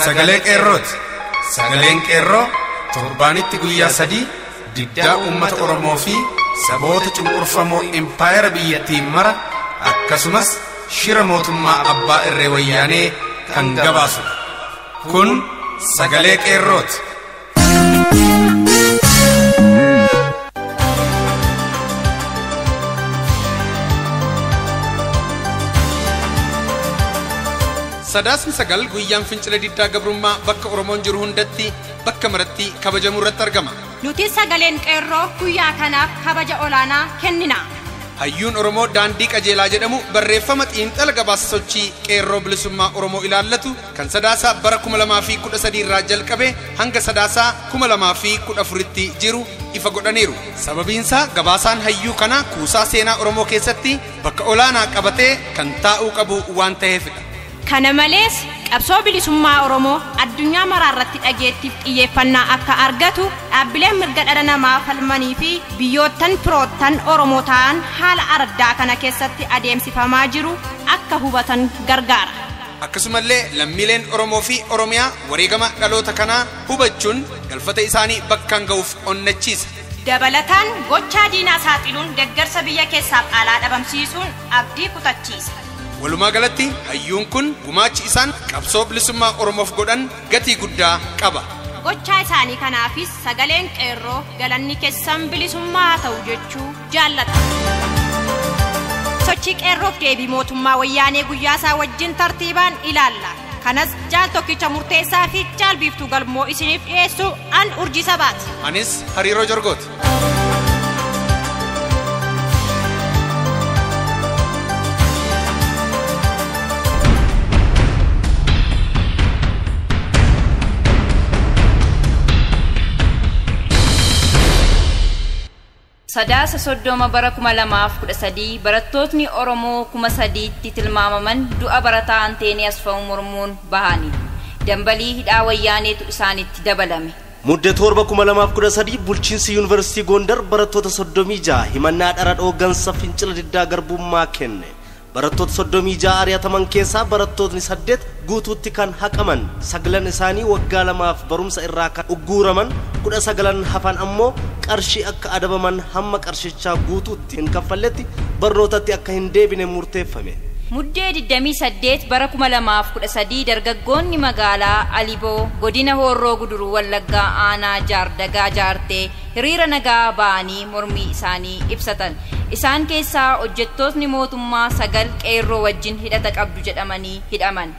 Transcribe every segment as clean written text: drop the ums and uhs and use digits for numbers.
Sagalee Qeerrooti. Sagaleen Qeerroo torbaanitti guyyaa 3 diddaa uummata Oromoo fi saboota cunqurfamoo impaayera biyyattiin mara akkasumas shira mootummaa abbaa irree wayyaanee kan gabaasu. Kun Sagalee Qeerrooti. Sadaasni sagal guyyaan fincila diddaa gabrummaa bakka Oromoon jiru hundatti bakka maratti kabajamuu irratti argama. Nuti Sagaleen Qeerroo guyyaa kanaaf kabaja olaanaa kennina. Hayyuun Oromoo Daandii Qajeelaa jedhamu barreeffama xiinxala gabaasa sochii qeerroo bilisummaa Oromoo ilaallatu kan sadaasaa bara 2013 irraa jalqabe hanga sadaasaa 2014tti jiru ifa godhaniiru. Sababiinsaa gabaasaan hayyuu kana kuusaa seenaa Oromoo keessatti bakka olaanaa qabatee kan taa'uu qabu waan ta'eefidha. Kana malees qabsoo bilisummaa Oromoo addunyaa maraarratti dhageettiif xiyyeeffannaa akka argatu dhaabbileen mirga dhala namaa falmanii fi biyyoottan firoottan Oromoo ta'an haala araddaa kana keessatti adeemsifamaa jiru akka hubatan gargaara. Akkasumallee lammiileen Oromoo fi Oromiyaa wareegama dhaloota kanaa hubachuun galfata isaanii bakkaan ga'uuf onnachiisa. Dabalataan gochaa diinaa saaxiluun deeggarsa biyya keessaaf alaa dhabamsiisuun abdii kutachiisa. Walumaa galatti hayyuun kun gumaachi isaan qabsoo bilisummaa Oromoof godhan gatii guddaa qaba. Gochaa isaanii kanaafis Sagaleen Qeerroo galanni keessan bilisummaa ta'u jechuu jaallata. Sochii qeerroof deebii mootummaa wayyaanee guyyaa isaa wajjin tartiibaan ilaalla. Kanas jaal tokkicha murteessaa fi jaal biiftuu galmoo isiniif dhiyeessu an Urjii Sabaati. Anis Hariiroo Jorgooti. Sadaasa soddoma bara 2013 barattootni Oromoo 3,000tti tilmaamaman du'a barataa Anteenii Asfaw mormuun bahanii dambalii hidhaa wayyaaneetu isaanitti dabalame. Muddee torba 2013 bulchiinsi Yuunivarsiitii Gondar barattoota 36 himannaa dhara dhooggansa fincila diddaa garbummaa kenne. Barattoota 36 ari'ataman keessaa barattootni 8 guutuutti kan haqaman, 9 isaanii waggaa 2 barumsa irraa kan ugguuraman, 19 hafan ammoo qarshii akka adabaman hamma qarshichaa guutuutti hin kaffalletti barnootatti akka hin deebine murteeffame. Muddee 28 bara 2013 dargaggoonni magaalaa Aliboo godina Horroo Guduruu Wallaggaa aanaa Jaardagaa Jaartee hiriira nagaa ba'anii mormii isaanii ibsatan. Isaan keessaa hojjettootni mootummaa 9 qeerroo wajjin hidhata qabdu jedhamanii hidhaman.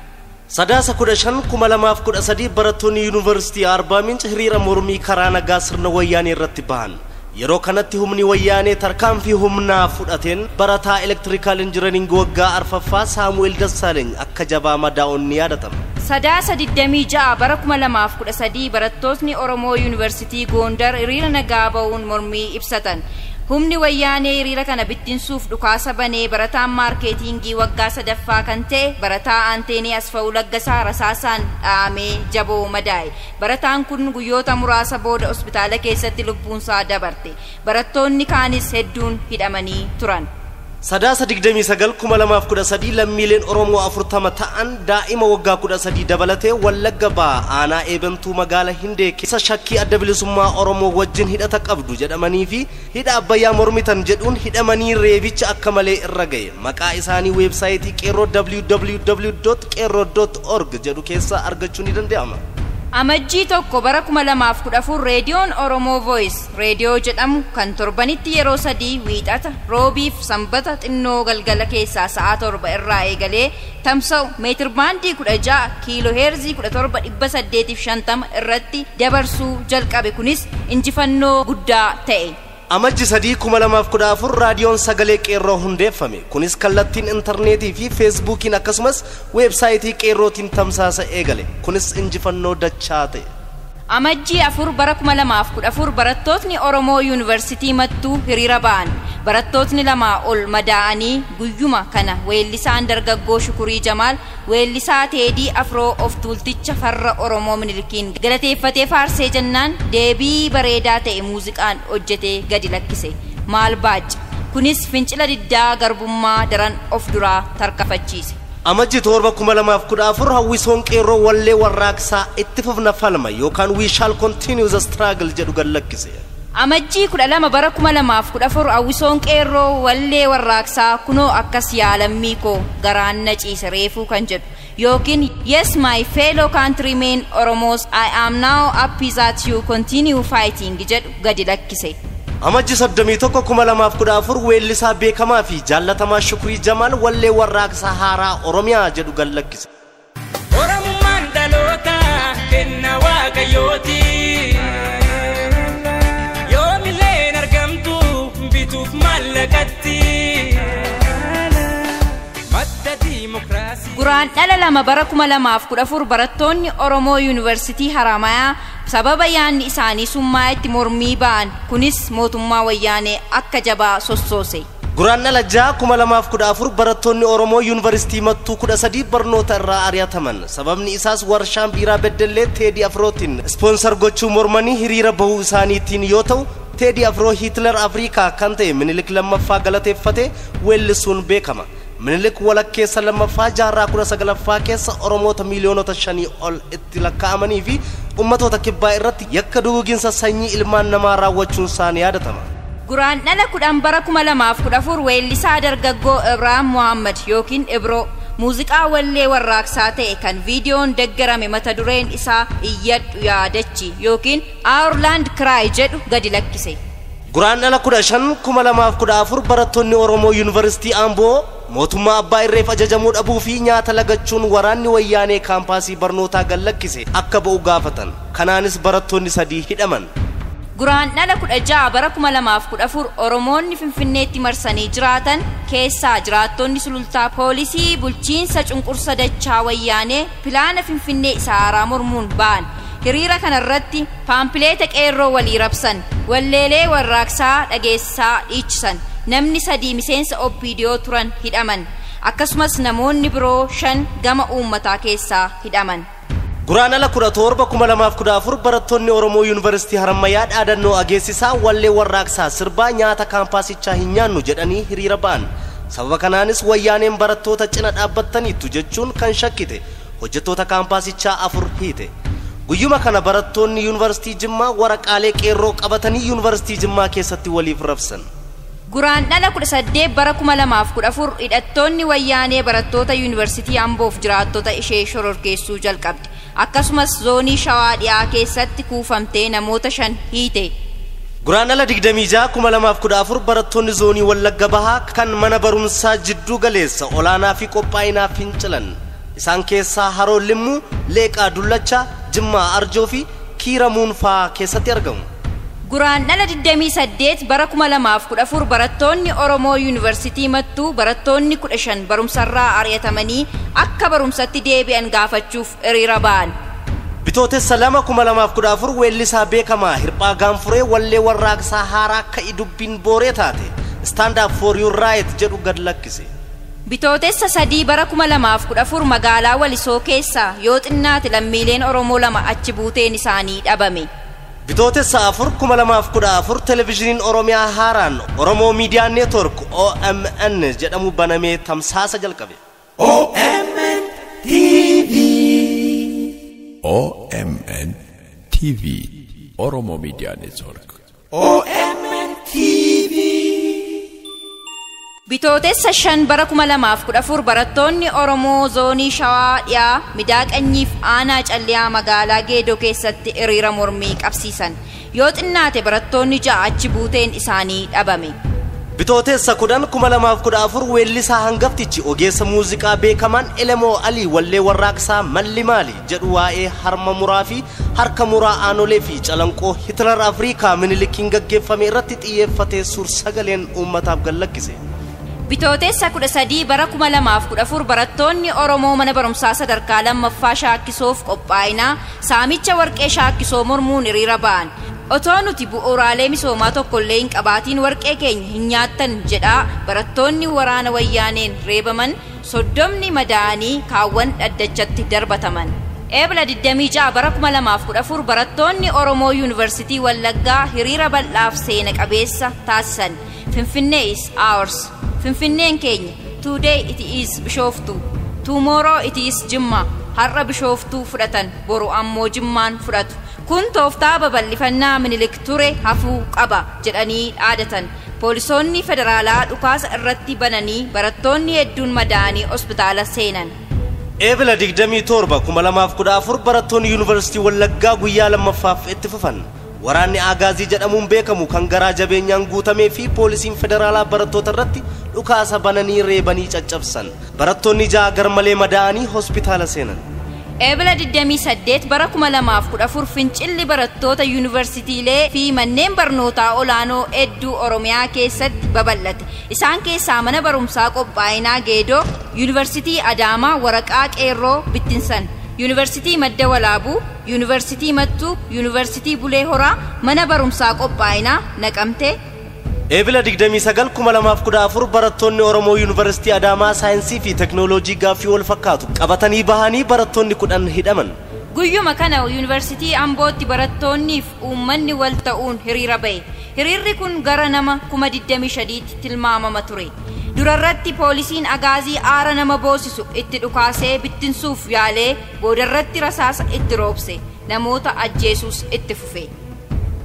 Sadaasa 15 2013 barattoonni Yuunivarsiitii Arbaa Minch hiriira mormii karaa nagaa sirna wayyaanee irratti bahan. Yeroo kanatti humni wayyaanee tarkaanfii humnaa fudhateen barataa elektirikaal injinariingii waggaa 4ffaa Saamu'eel Dassaaleny akka jabaa madaa'uun ni yaadatama. Sadaasa 26 bara 2013 barattootni Oromoo Yuunivarsiitii Gondar hiriira nagaa ba'uun mormii ibsatan. Humni wayyaanee hiriira kana bittinsuuf dhukaasa banee barataan maarkeetingii waggaa 3ffaa kan ta'e barataa Anteenii Asfaw Laggasaa rasaasaan dhaamee jaboo madaa'e. Barataan kun guyyoota muraasa booda hospitaala keessatti lubbuunsaa dabarte. Barattoonni kaanis hedduun hidhamanii turan. Sadaasa 29 2013 lammiileen Oromoo 40 ta'an daa'ima waggaa 13 dabalatee Wallagga Ba'aa aanaa Eebantuu magaalaa Hindee keessa shakkii adda bilisummaa Oromoo wajjin hidhata qabdu jedhamanii fi hidha Abbayyaa mormitan jedhuun hidhamanii reebicha akka malee irra ga'e. Maqaa isaanii weebsaayitii qeerroo www.qeerroo.org jedhu keessaa argachuun ni danda'ama. Amajjii tokko bara 2014 reediyoon Oromoo Voice reediyoo jedhamu kan torbanitti yeroo 3 wiixata roobiif sanbata xinnoo galgala keessaa sa'a 7 irraa eegalee tamsa'u meetir baandii 16 kiiloo heerzii 17,850 irratti dabarsuu jalqabe. Kunis injifannoo guddaa ta'e. Amajji 3 2014 raadiyoon Sagalee Qeerroo hundeeffame. Kunis kallattiin intarneetii fi feesbuukiin akkasumas weebsaayitii qeerrootiin tamsaasa eegale. Kunis injifannoo dachaa ta'e. Amajjii 4 bara 2014 barattootni Oromoo Yuunivarsiitii Mattuu hiriira ba'an. Barattootni 2 ol madaa'anii guyyuma kana weellisaan dargaggoo Shukurii Jamaal weellisaa Teedii Afroo of tuulticha farra Oromoo Minilikiin galateeffatee faarsee jennaan deebii bareedaa ta'e muuziqaan hojjetee gadi lakkise. Maal baaca. Kunis fincila diddaa garbummaa daran of duraa tarkafachiise. Amajji torba 2014 hawwisoon qeerroo wallee warraaqsaa itti fufna falma yookaan we shall continue the struggle jedhu gallakkise. Amajjii 12 bara 2014 hawwisoon qeerroo wallee warraaqsaa kunoo akkas yaalammii koo garaan na ciise reefuu kan jedhu yookiin yes my fellow countrymen Oromos I am now happy that you continue fighting jedhu gadi lakkise. Amajji 31 2014 weellisaa beekamaa fi jaallatamaa Shukrii Jamaal wallee warraaqsaa haaraa Oromiyaa jedhu gallakkise. Oromummaan dhaloota kenna waaqayyooti. Yoomillee argamtu bituuf maallaqatti. Guraan dhala lama bara 2014 barattoonni Oromoo Yuunivarsiitii Haramayaa sababa yaanni isaanii summaa'etti mormii ba'an kunis mootummaa wayyaanee akka jabaa sossoose. Guraan dhala 2014 barattoonni Oromoo Yuunivarsiitii Mattuu 13 barnoota irraa ari'ataman sababni isaas warshaan biiraa Beddellee Teedii Afrootiin ispoonsar gochuu mormanii hiriira bahuu isaaniitiin yoo ta'u Teedii Afroo Hitler Afrikaa kan ta'e Minilik lammaffaa galateeffate weellisuun beekama. Minilik walakkeessa lammaffaa jaarraa 19ffaa keessa Oromoota miliyoonota 5 ol itti lakkaa'amanii fi ummatoota kibbaa irratti yakka duguginsa sanyii ilmaan namaa raawwachuun isaanii yaadatama. Guraan dhala 10 bara 2014 weellisaa dargaggoo Ibraahim Muhammad yookiin Ibroo muuziqaa wallee warraaqsaa ta'e kan viidiyoon deeggarame mata dureen isaa Iyyadhu Yaadachi yookiin Our Land Cry jedhu gadi lakkise. Guraan dhala 15 2014 barattoonni Oromoo Yuunivarsiitii Amboo mootummaa abbaa irreef ajajamuu dhabuu fi nyaata lagachuun waraanni wayyaanee kaampaasii barnootaa gallakkise akka ba'u gaafatan. Kanaanis barattoonni 3 hidhaman. Guraan dhala 16 bara 2014 Oromoonni Finfinneetti marsanii jiraatan keessaa jiraattonni sulultaa poolisii bulchiinsa cunqursa dachaa wayyaanee pilaana Finfinnee isa haaraa mormuun ba'an. Hiriira kanarratti paampileeta qeerroo walii rabsan walleelee warraaqsaa dhageessaa dhiichisan. Namni 3 miseensa OPDO turan hidhaman akkasumas namoonni biroo 5 gama uummataa keessaa hidhaman. Guraan dhala 17 2014 barattoonni Oromoo Yuunivarsiitii Haramayaa dhaadannoo ageessisaa wallee warraaqsaa sirbaa nyaata kaampaasichaa hin nyaannu jedhanii hiriira ba'an. Sababa kanaanis wayyaaneen barattoota cina dhaabbattaniitu jechuun kan shakkite hojjettoota kaampaasichaa 4 hiite. Guyyuma kana barattoonni Yuunivarsiitii Jimmaa waraqaalee qeerroo qabatanii Yuunivarsiitii Jimmaa keessatti waliif rabsan. Guraan dhala 18 bara 2014 hidhattoonni wayyaanee barattoota Yuunivarsiitii Amboof jiraattota ishee shororkeessuu jalqabde. Akkasumas zoonii Shawaa dhiyaa keessatti kuufamtee namoota 5 hiite. Guraan dhala 26 2014 barattoonni zoonii Wallagga Bahaa kan mana barumsaa jidduu galeessa olaanaa fi qophaa'inaa fincilan. Isaan keessaa Haroo Limmuu, Leeqaa Dullachaa, Jimmaa Arjoo fi Kiiramuun fa'aa keessatti argamu. Guraan dhala 28 bara 2014 barattoonni Oromoo Yuunivarsiitii Mattuu barattoonni 15 barumsarraa ari'atamanii akka barumsatti deebi'an gaafachuuf hiriira ba'an. Bitootessa 2014 weellisaa beekamaa Hirphaa Gaanfuree wallee warraaqsaa haaraa akka idubbiin booree taate Stand Up For Your Right jedhu gad lakkise. Bitootessa 3 bara 2014 magaalaa Walisoo keessaa yoo xinnaate lammiileen Oromoo 2 achi buuteen isaanii dhabame. Bitootessa 4 2014 televezyiiniin Oromiyaa haaraan Oromoo Miidiyaa Neetwork OMN jedhamu banamee tamsaasa jalqabe. OMN TV OMN TV Oromoo Miidiyaa Neetwork OMN TV. Bitootessa 5 bara 2014 barattoonni Oromoo zoonii Shawaa dhiyaa Midaaqanyiif aanaa Calliyaa magaalaa Geedoo keessatti hiriira mormii qabsiisan. Yoo xinnaate barattoonni 6 achi buuteen isaanii dhabame. Bitootessa 10 2014 weellisaa hangaftichi ogeessa muuziqaa beekamaan Elemoo Alii wallee warraaqsaa Malli Maali jedhu waa'ee harma muraa fi harka muraa aanolee fi calanqoo Hitler Afrikaa Minilikiin gaggeeffame irratti xiyyeeffatee suur-sagaleen uummataaf gallakkise. Bitootessa 13 bara 2014 barattoonni Oromoo mana barumsaa sadarkaa lammaffaa Shaakkisoof qophaa'inaa saamicha warqee Shaakkisoo mormuun hiriira ba'an. Otoo nuti bu'uuraalee misoomaa tokkollee hin qabaatiin warqee keenya hin nyaattan jedhaa barattoonni waraana wayyaaneen reebaman 30 madaa'anii kaawwan dhaddachatti darbataman. Eebla 26 bara 2014 barattoonni Oromoo Yuunivarsiitii Wallaggaa hiriira bal'aaf seena qabeessa taasisan. Finfinnee is ours. Finfinneen keenya. Today it is Bishoftu. Tomorrow it is Jimma. Har'a Bishooftuu fudhatan, boru ammoo Jimmaan fudhatu. Kun tooftaa babal'ifannaa Minilik ture hafuu qaba jedhanii dhaadatan. Poolisoonni federaalaa dhukaasa irratti bananii barattoonni hedduun madaa'anii hospitaala seenan. Eebila 27 2014 barattoonni Yuunivarsiitii Wallaggaa guyyaa lammaffaaf itti fufan. Waraanni Agaazii jedhamuun beekamu kan garaa jabeenyaan guutamee fi poolisiin federaalaa barattoota irratti dhukaasa bananii reebanii caccabsan. Barattoonni 6 garmalee madaa'anii hospitaala seenan. Eebila 28 bara 2014 fincilli barattoota yuunivarsiitiilee fi manneen barnootaa olaanoo hedduu Oromiyaa keessatti babal'ate. Isaan keessaa mana barumsaa qophaa'inaa Geedoo, Yuunivarsiitii Adaamaa waraqaa qeerroo bittinsan. Yuunivarsiitii Madda Walaabuu, Yuunivarsiitii Mattuu, Yuunivarsiitii Bulee Horaa, mana barumsaa qophaa'inaa Naqamtee. Eebila 29 2014 barattoonni Oromoo Yuunivarsiitii Adaamaa saayinsii fi teknooloojii gaaffii wal fakkaatu qabatanii bahanii barattoonni 10 hidhaman. Guyyuma kana Yuunivarsiitii Ambootti barattoonniif uummanni wal ta'uun hiriira ba'e. Hiriirri kun gara nama 25,000tti tilmaamama ture. Durarratti poolisiin Agaazii aara nama boosisu itti dhukaasee bittinsuuf yaalee boodarratti rasaasa itti roobse. Namoota ajjeesuus itti fufe.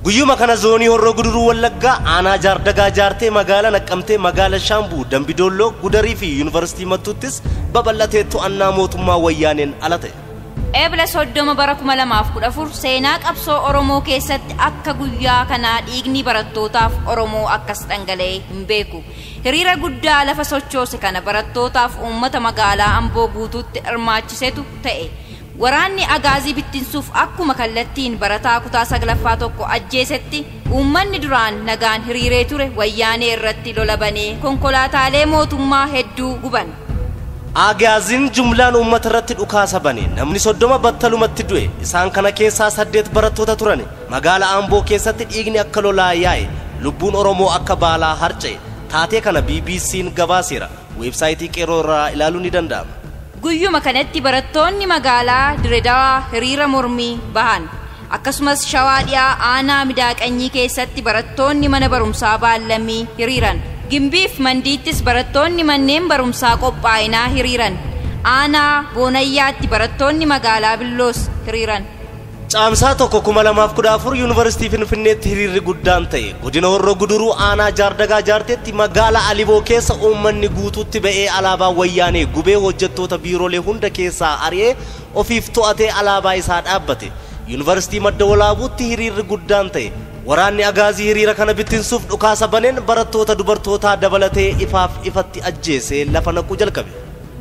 Guyyuma kana zoonii Horroo Guduruu Wallaggaa aanaa Jaardagaa Jaartee magaalaa Naqqamtee magaalaa Shaambuu Dambidolloo Gudarii fi Yuunivarsiitii Mattuuttis babal'atee to'annaa mootummaa wayyaaneen ala ta'e. Eebila 30 bara 2014 seenaa qabsoo Oromoo keessatti akka guyyaa kanaa dhiigni barattootaaf Oromoo akkas dhangala'ee hin beeku. Hiriira guddaa lafa sochoose kana barattootaaf uummata magaalaa Amboo guutuutti hirmaachisetu ta'e. Waraanni Agaazii bittinsuuf akkuma kallattiin barataa kutaa 9ffaa tokko ajjeesetti uummanni duraan nagaan hiriiree ture wayyaanee irratti lola banee konkolaataalee mootummaa hedduu guban. Agaaziin jumlaan uummata irratti dhukaasa bane. Namni 30 battalumatti du'e. Isaan kana keessaa 8 barattoota turan. Magaalaa Amboo keessatti dhiigni akka lolaa yaa'e. Lubbuun Oromoo akka baalaa harca'e. Taatee kana BBC'n gabaaseera. Weebsaayitii qeerroo irraa ilaaluun ni danda'ama. Guyyuma kanatti barattoonni magaalaa Diredawaa hiriira mormii bahan. Akkasumas Shawaa Dhiyaa aanaa Midaaqanyii keessatti barattoonni mana barumsaa Baallammii hiriiran. Gimbiif Mandiittis barattoonni manneen barumsaa qophaa'inaa hiriiran. Aanaa Boonayyaatti barattoonni magaalaa Billoos hiriiran. Caamsaa 2014 Yuunivarsiitii Finfinneetti hiriirri guddaan ta'e. Godina Horroo Guduruu aanaa Jaardagaa Jaarteetti magaalaa Aliboo keessa uummanni guutuutti ba'ee alaabaa wayyaanee gubee hojjettoota biiroolee hunda keessaa ari'ee ofiif to'atee alaabaa isaa dhaabbate. Yuunivarsiitii Madda Walaabuutti hiriirri guddaan ta'e. Waraanni Agaazii hiriira kana bittinsuuf dhukaasa baneen barattoota dubartootaa dabalatee ifaaf ifatti ajjeesee lafa naquu jalqabe.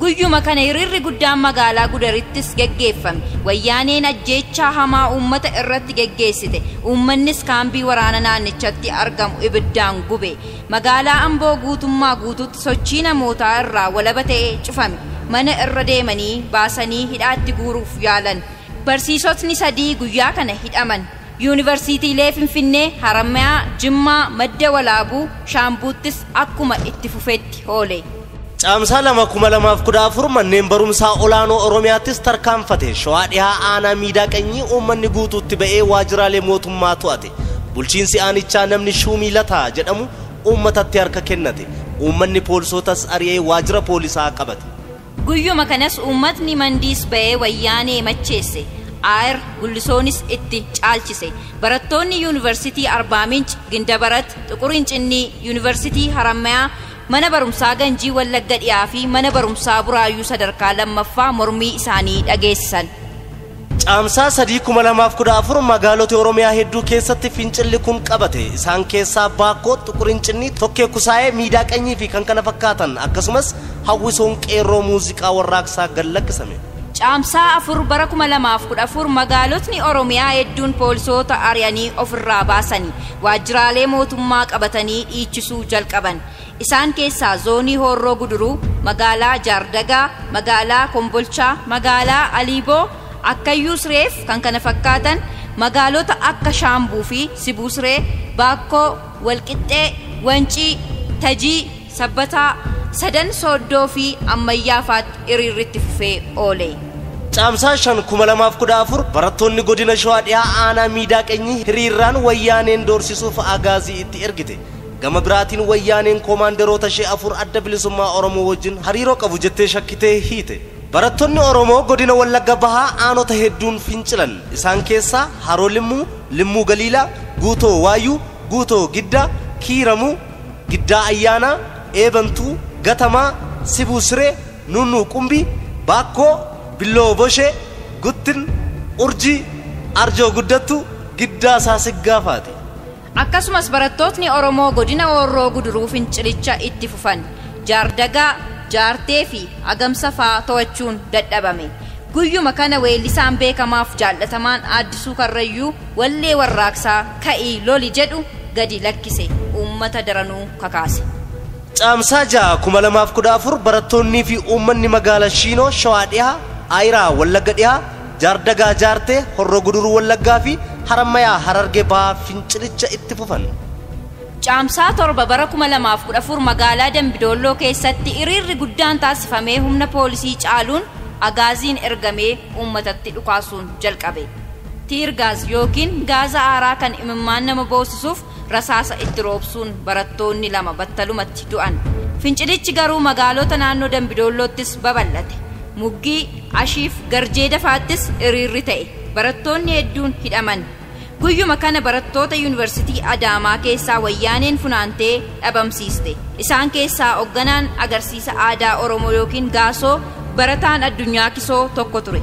Guyyuma kana hiriirri guddaan magaalaa Gudarittis geggeeffame. Wayyaaneen ajjeechaa hamaa uummata irratti geggeessite. Uummannis kaambii waraana naannichatti argamu ibiddaan gube. Magaalaa Amboo guutummaa guutuutti sochii namootaa irraa walaba ta'ee cufame. Mana irra deemanii baasanii hidhaatti guuruuf yaalan. Barsiisotni 3 guyyaa kana hidhaman. Yuunivarsiitiilee Finfinnee, Haramayaa, Jimmaa, Madda Walaabuu, Shaambuuttis akkuma itti fufetti oole. Caamsaa 2014 manneen barumsaa olaanoo Oromiyaattis tarkaanfate. Shawaa Dhiyaa aanaa Midaaqanyii uummanni guutuutti ba'ee waajjiraalee mootummaa to'ate. Bulchiinsi aanichaa namni Shuumii Lataa jedhamu uummatatti harka kennate. Uummanni poolisootas ari'ee waajjira poolisaa qabate. Guyyuma kanas uummatni Mandiis ba'ee wayyaanee macheesse. Aayir Gullisoonis itti caalchise. Barattoonni Yuunivarsiitii Arbaa Minch, Gindabarat, Xuqurincinii, Yuunivarsiitii Haramayaa, mana barumsaa Ganjii Wallagga Dhiyaa fi mana barumsaa Buraayyuu sadarkaa lammaffaa mormii isaanii dhageessisan. Caamsaa 3 2014 magaalota Oromiyaa hedduu keessatti fincilli kun qabate. Isaan keessaa Baakkoo, Xuqurincinii, Tokkee Kusaayee, Midaaqanyii fi kan kana fakkaatan akkasumas hawwisoon qeerroo muuziqaa warraaqsaa gallakkisame. Caamsaa 4 bara 2014 magaalotni Oromiyaa hedduun poolisoota ari'anii ofirraa baasanii waajjiraalee mootummaa qabatanii dhiichisuu jalqaban. Isaan keessaa zoonii Horroo Guduruu, magaalaa Jaardagaa, magaalaa Kombolchaa, magaalaa Aliboo, Akkayyuu Sireef kan kana fakkaatan magaalota akka Shaambuu fi Sibuu Siree, Baakkoo, Walqixxee, Wancii, Tajii, Sabbataa, Sadan Sooddoo fi Ammayyaafaatti hiriirritti fufee oole. Caamsaa 5 2014 barattoonni godina Shawaa Dhiyaa aanaa Midaaqanyii hiriirraan wayyaaneen doorsisuuf Agaazii itti ergite. Gama biraatiin wayyaaneen koomaandaroota ishee 4 adda bilisummaa Oromoo wajjin hariiroo qabu jettee shakkitee hiite. Barattoonni Oromoo godina Wallagga Bahaa aanota hedduun fincilan. Isaan keessaa Haroo Limmuu, Limmuu Galiilaa, Guutoo Waayuu, Guutoo Giddaa, Kiiramuu, Giddaa Ayyaanaa, Eebantuu, Gatamaa, Sibuu Siree, Nunnuu Qumbii, Baakkoo, Billoo Boshee, Guttin, Urjii, Arjoo Guddattuu, Giddaa Saasiggafaati. Akkasumas barattootni Oromoo godina Horroo Guduruu fincilicha itti fufan. Jaardagaa, Jaartee fi Agamsa fa'aa to'achuun dadhabame. Guyyuma kana weellisaan beekamaaf jaallatamaan Addisuu Karrayyuu wallee warraaqsaa ka'ii loli jedhu gadi lakkise uummata daranuu kakaase. Caamsaa 2014 barattoonnii fi uummanni magaalaa Shiinoo Shawaa Dhihaa, Ayiraa Wallagga Dhihaa, Jaardagaa Jaartee Horroo Guduruu Wallaggaa fi Harammayaa Harargee Bahaa fincilicha itti fufan. Caamsaa 7 bara 2014 magaalaa Dambidolloo keessatti hiriirri guddaan taasifamee humna poolisii caaluun agaaziin ergamee uummatatti dhukaasuun jalqabe. Tiirgaaz yookiin gaaza aaraa kan imimmaan nama boosisuuf rasaasa itti roobsuun barattoonni 2 battalumatti du'an. Fincilichi garuu magaalota naannoo Dambidollootis babal'ate. Muggii, Ashiif, Garjee Faattis hiriirri ta'e. Barattoonni hedduun hidhaman. Guyyuma kana barattoota yuunivarsiitii Adaamaa keessaa wayyaaneen funaantee dhabamsiiste. Isaan keessaa hoogganaan agarsiisa aadaa Oromoo yookiin Gaasoo barataan addunyaa Kisoo tokko ture.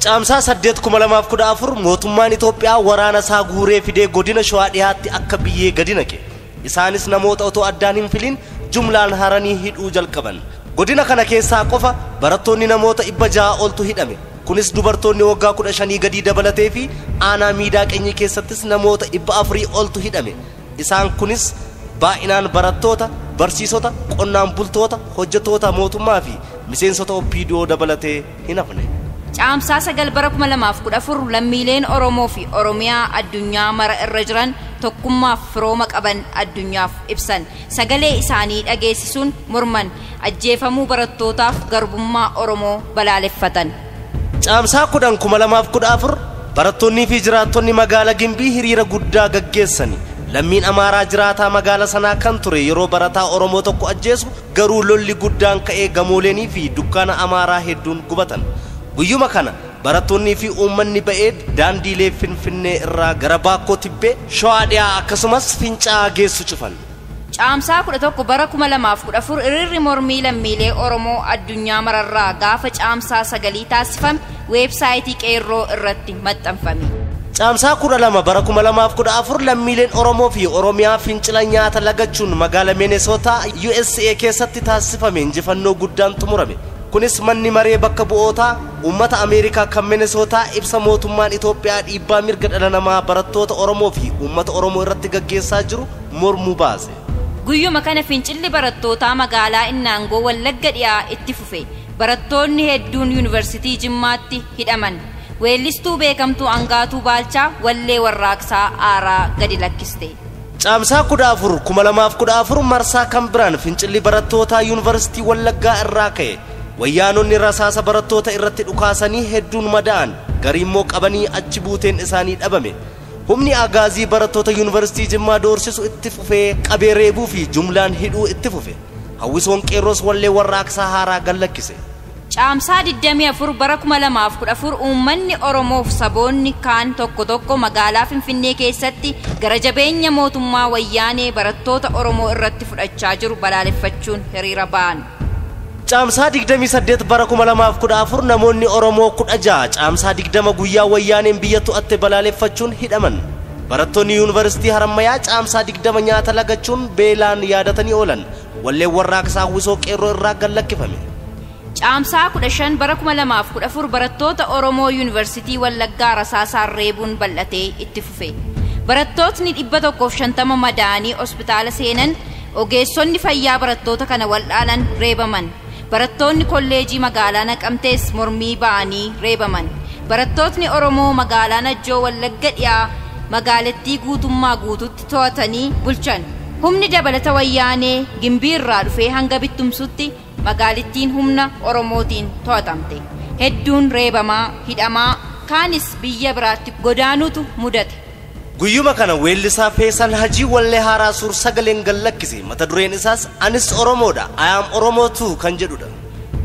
Caamsaa 8 mootummaan Itoophiyaa waraana isaa guuree fidee godina Shawaa Dhihaatti akka biyyee gadi naqe. Isaanis namoota otoo addaan hin filin jumlaan haranii hidhuu jalqaban. Godina kana keessaa qofa barattoonni namoota 600 oltu hidhame. Kunis dubartoonni waggaa 15 gadi dabalatee fi aanaa miidhaa qeenyi keessattis namoota 400 oltu hidhame. Isaan kunis baay'inaan barattoota, barsiisota, qonnaan bultoota, hojjettoota mootummaa fi miseensota OPDO dabalatee hin hafne. Caamsaa 9 bara 2014 lammiileen Oromoo fi Oromiyaa addunyaa mara irra jiran tokkummaaf firooma qaban addunyaaf ibsan. Sagalee isaanii dhageessisuun morman ajjeefamuu barattootaaf garbummaa Oromoo balaaleffatan. Caamsaa 10 barattoonnii fi jiraattonni magaalaa Gimbii hiriira guddaa gaggeessani. Lammiin Amaaraa jiraataa magaalaa sanaa kan ture yeroo barataa Oromoo tokko ajjeesu garuu lolli guddaan ka'ee gamooleenii fi dukkaana Amaaraa hedduun gubatan. Guyyuma kana barattoonnii fi uummanni ba'ee daandiilee Finfinnee irraa gara Baakkoo Tibbee, Shawaa Dhihaa akkasumas Fincaa'aa geessu cufan. Caamsaa 11 bara 2014 hiriirri mormii lammiilee Oromoo addunyaa mararraa gaafa caamsaa 9 taasifame weebsaayitii Qeerroo irratti maxxanfame. Caamsaa 12 bara 2014 lammiileen Oromoo fi Oromiyaa fincila nyaata lagachuun magaalaa Minnesota USA keessatti taasifame injifannoo guddaan xumurame. Kunis manni maree bakka bu'ootaa uummata Ameerikaa kan Minnesota ibsa mootummaan Itoophiyaa dhiibbaa mirga dhala namaa barattoota Oromoo fi uummata Oromoo irratti gaggeessaa jiru mormuu baase. Guyyuma kana fincilli barattootaa magaalaa Innaangoo Wallagga Dhihaa itti fufe. Barattoonni hedduun yuunivarsiitii Jimmaatti hidhaman. Weellistuu beekamtuu Angaatuu Baalchaa wallee warraaqsaa aaraa gadi lakkiste. Caamsaa 2014 marsaa kan biraan fincilli barattootaa yuunivarsiitii Wallaggaa irraa ka'e. Wayyaanonni rasaasa barattoota irratti dhukaasanii hedduun madaa'an, gariimmoo qabanii achi buuteen isaanii dhabame. Humni agaazii barattoota yuunivarsiitii Jimmaa doorsisu itti fufee qabee reebuu fi jumlaan hidhuu itti fufe. Hawwisoon qeerroos wallee warraaqsaa haaraa gallakkise. Caamsaa 24 bara 2014 uummanni Oromoof saboonni kaan tokko magaalaa Finfinnee keessatti gara jabeenya mootummaa wayyaanee barattoota Oromoo irratti fudhachaa jiru balaaleffachuun hiriira ba'an. Caamsaa 28 bara 2014 namoonni Oromoo 16 caamsaa 20 guyyaa wayyaaneen biyya to'atte balaaleffachuun hidhaman. Barattoonni yuunivarsiitii Harammayaa caamsaa 20 nyaata lagachuun beelaan yaadatanii oolan. Wallee warraaqsaa hawwisoo qeerroo irraa gallakkifame. Caamsaa 15 bara 2014 barattoota Oromoo yuunivarsiitii Wallaggaa rasaasaan reebuun bal'atee itti fufe. Barattootni 150 madaa'anii hospitaala seenan. Ogeessonni fayyaa barattoota kana waldhaalan reebaman. Barattoonni kolleejii magaalaa Naqamtees mormii ba'anii reebaman. Barattootni Oromoo magaalaa Najjoo Wallagga Dhihaa magaalattii guutummaa guututti to'atanii bulchan. Humni dabalata wayyaanee Gimbii irraa dhufee hanga Bittumsuutti magaalittiin humna Oromootiin to'atamte. Hedduun reebamaa, hidhamaa, kaanis biyya biraatti godaanuutu mudate. Guyyuma kana weellisaa Feesal Hajii wallee haaraa sagaleen gallakkise. Mata dureen isaas Anis Oromoodha, I am Oromoo too kan jedhudha.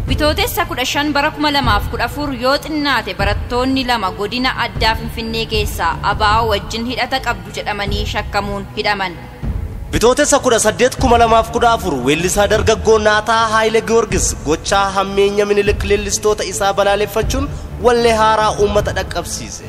Bitootessa 15 bara 2014 yoo xinnaate barattoonni lama godina addaa Finfinnee keessaa ABO wajjin hidhata qabdu jedhamanii shakkamuun hidhaman. Bitootessa 18 2014 weellisaa dargaggoo Naataa Haayile Giyoorgis gochaa hammeenya Minilik leellistoota isaa balaaleffachuun wallee haaraa uummata dhaqqabsiise.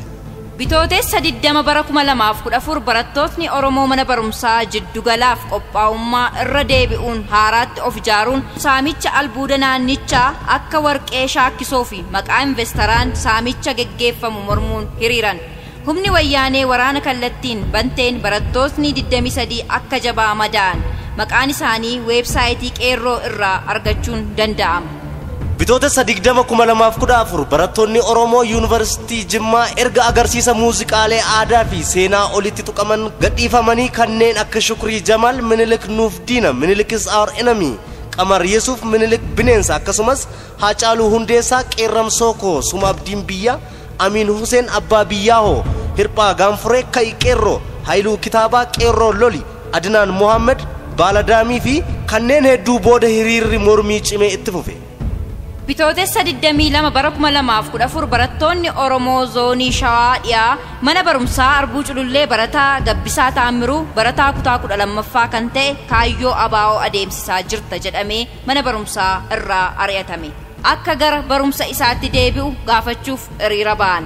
Bitootessa 20 bara 2014 barattootni Oromoo mana barumsaa jiddugalaaf qophaa'ummaa irra deebi'uun haaraatti of ijaaruun saamicha albuuda naannichaa akka warqee shaakkisoo fi maqaa investaraan saamicha geggeeffamu mormuun hiriiran. Humni wayyaanee waraana kallattiin banteen barattootni 23 akka jabaa madaa'an maqaan isaanii weebsaayitii qeerroo irraa argachuun danda'ama. Bitootessa 20 2014 barattoonni Oromoo Yuunivarsiitii Jimmaa erga agarsiisa muuziqaalee aadaa fi seenaa olitti tuqaman gadhiifamanii kanneen akka Shukrii Jamaal, Minilik Nuuf Diina, Minilik is our enemy, Qamar Yesuuf, Minilik Bineensa akkasumas Haacaaluu Hundeessaa, Qeerram Sookoo, Suma Abdiin Biyyaa, Amiin Huseen Abbaa Biyyaahoo, Hirphaa Gaanfuree Ka'i Qeerroo, Haayiluu Kitaabaa Qeerroo Loli, Adinaan Mohammed, Baaladaamii fi kanneen hedduu booda hiriirri mormii cimee itti fufe. Bitootessa 22 bara 2014 barattoonni Oromoo zoonii Shawaa dhiyaa mana barumsaa Arbuu Culullee barataa Gabbisaa Taamiruu barataa kutaa 12ffaa kan ta'e kaayyoo ABO adeemsisaa jirta jedhamee mana barumsaa irraa ari'atame. Akka gara barumsa isaatti deebi'u gaafachuuf hiriira ba'an.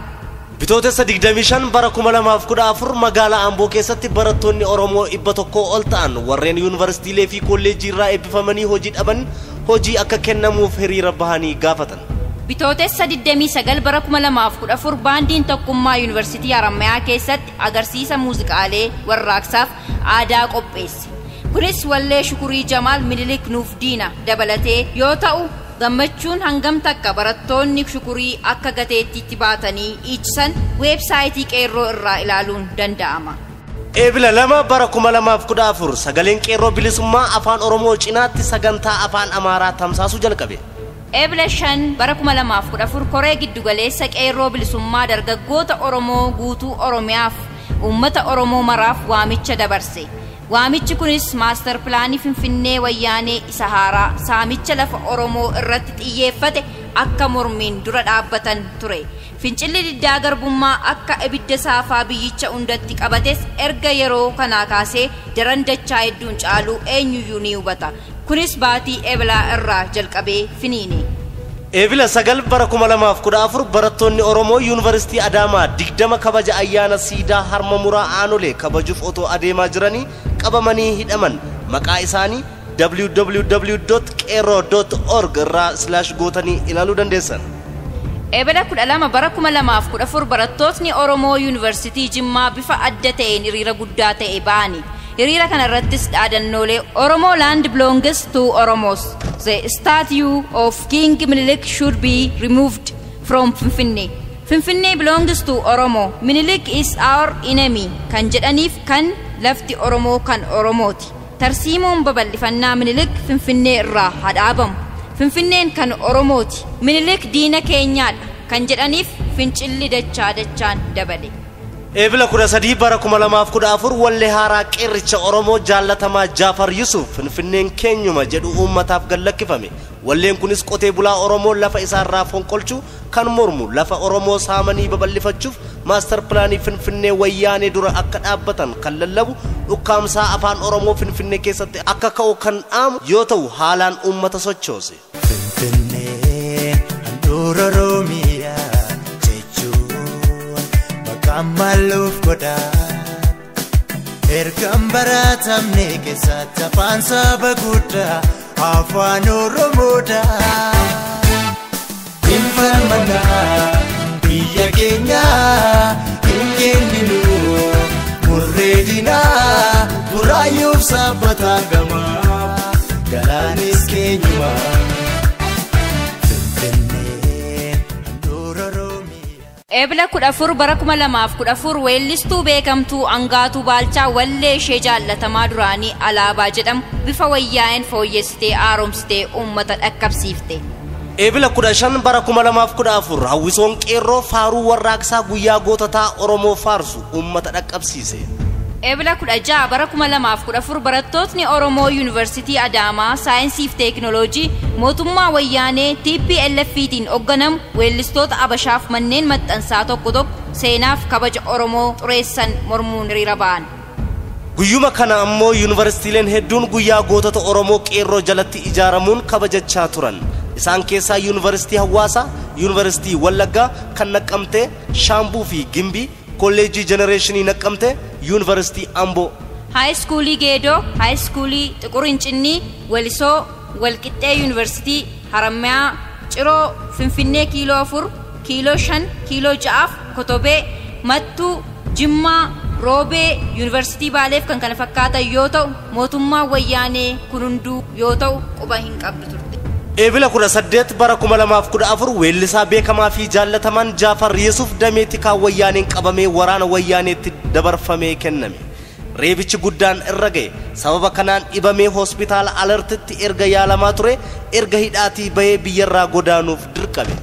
Bitootessa 25 bara 2014 magaalaa Amboo keessatti barattoonni Oromoo 100 ol ta'an warreen yuunivarsiitiilee fi kolleejjii irraa eebbifamanii hojii dhaban hojii akka kennamuuf hiriira bahanii gaafatan. Bitootessa 29 bara 2014 baandiin tokkummaa yuunivarsiitii Harammayaa keessatti agarsiisa muuziqaalee warraaqsaaf aadaa qopheesse. Kunis wallee Shukurii Jamaal, Minilik Nuuf Diina dabalatee yoo ta'u gammachuun hangam takka barattoonni Shukurii akka gateettiitti baatanii dhiichisan weebsaayitii qeerroo irraa ilaaluun danda'ama. Eebila 2 bara 2014 sagaleen qeerroo bilisummaa afaan Oromoo cinaatti sagantaa afaan Amaaraa tamsaasuu jalqabe. Eebila 5 bara 2014 koree giddugaleessa qeerroo bilisummaa dargaggoota Oromoo guutuu Oromiyaaf uummata Oromoo maraaf waamicha dabarse. Waamichi kunis maaster pilaanii Finfinnee wayyaanee isa haaraa saamicha lafa Oromoo irratti xiyyeeffate akka mormiin dura dhaabbatan ture. Fincilli diddaa garbummaa akka ibidda saafaa biyyicha hundatti qabates erga yeroo kanaa kaasee daran dachaa hedduun caaluu eenyuyyuu ni hubata. Kunis baatii Eebilaa irraa jalqabee finiine. Eebila 9 bara 2014 barattoonni Oromoo Yuunivarsiitii Adaamaa 20 kabaja ayyaana siidaa harma muraa aanolee kabajuuf otoo adeemaa jiranii qabamanii hidhaman. Maqaa isaanii www.qero.org irraa /gootanii ilaaluu dandeessan. Eebila 12 bara 2014 barattootni Oromoo Yuunivarsiitii Jimmaa bifa adda ta'een hiriira guddaa ta'e ba'ani. Hiriira kana irrattis dhaadannoolee Oromoo land belongs to Oromos. The statue of King Minilik should be removed from Finfinnee. Finfinnee belongs to Oromo. Minilik is our enemy. Kan jedhaniif kan lafti Oromoo kan Oromooti. Tarsiimoon babal'ifannaa Minilik Finfinnee irraa hadhaabamu. Finfinneen kan Oromooti. Minilik diina keenyaadha. Kan jedhaniif fincilli dachaan dabale. Eebila 13 bara 2014 wallee haaraa qeerricha Oromoo jaallatamaa Jaafar Yusuf Finfinneen keenyuma jedhu uummataaf gallakkifame. Walleen kunis qotee bulaa Oromoo lafa isaarraa fonqolchuu kan mormu lafa Oromoo saamanii babal'ifachuuf maaster pilaanii Finfinnee wayyaanee dura akka dhaabbatan kan lallabu dhukkaamsaa afaan Oromoo Finfinnee keessatti akka ka'u kan dhaamu yoo ta'u haalaan uummata sochoose. Finfinnee handhuura Oromiyaa Kamaluf goda ergam baratamne keessatti afaan saba guddaa afaan Oromoodha. Infalmanaa biyya keenya hin kenninu murree dinaa buraayyuuf sabbataan gamaa galaanis keenyuma. Eebila 14 bara 2014 weellistuu beekamtuu Angaatuu Baalchaa wallee ishee jaallatamaa duraanii Alaabaa jedhamu bifa wayyaa'een fooyyessitee haaromsitee uummata dhaqqabsiifte. Eebila 15 bara 2014 hawwisoon qeerroo faaruu warraaqsaa guyyaa goototaa Oromoo faarsu uummata dhaqqabsiise. Ebla 16 bara 2014 barattootni Oromoo Yuunivarsiitii Adaamaa Saayinsii fi Teekinooloojii mootummaa wayyaanee TPLF-tiin hoogganamu weellistoota Abashaaf manneen maxxansaa tokko seenaaf kabaja Oromoo xureessan mormuun hiriira ba'an. Guyyuma kana ammoo yuunivarsiitiileen hedduun guyyaa gootota Oromoo qeerroo jalatti ijaaramuun kabajachaa turan. Isaan keessaa yuunivarsiitii Hawaasaa, yuunivarsiitii Wallaggaa kan Naqqamtee, Shaambuu fi Gimbii, kolleejii Jenereeshinii Naqqamtee, yuunivarsiitii Amboo. Haayiskuulii Geedoo, haayiskuulii Xiqur Hincinnii, Walisoo, Walqixxee yuunivarsiitii Harammayaa, Ciroo, Finfinnee kiiloo 4, kiiloo 5, kiiloo 6, Kotobee, Mattuu, Jimmaa, Roobee, yuunivarsiitii Baaleef kan kana fakkaatan yoo ta'u, mootummaa wayyaanee kun hunduu yoo ta'u quba hin qabdu turte. Ebila 18 bara 2014 weellisaa beekamaa fi jaallatamaan Jaafar Yesuuf Dameetikaa wayyaaneen qabamee waraana wayyaaneetti dabarfamee kenname. Reebichi guddaan irra ga'e. Sababa kanaan dhibamee hospitaala Alertitti erga yaalamaa ture, erga hidhaatii bahee biyyarraa godaanuuf dirqame.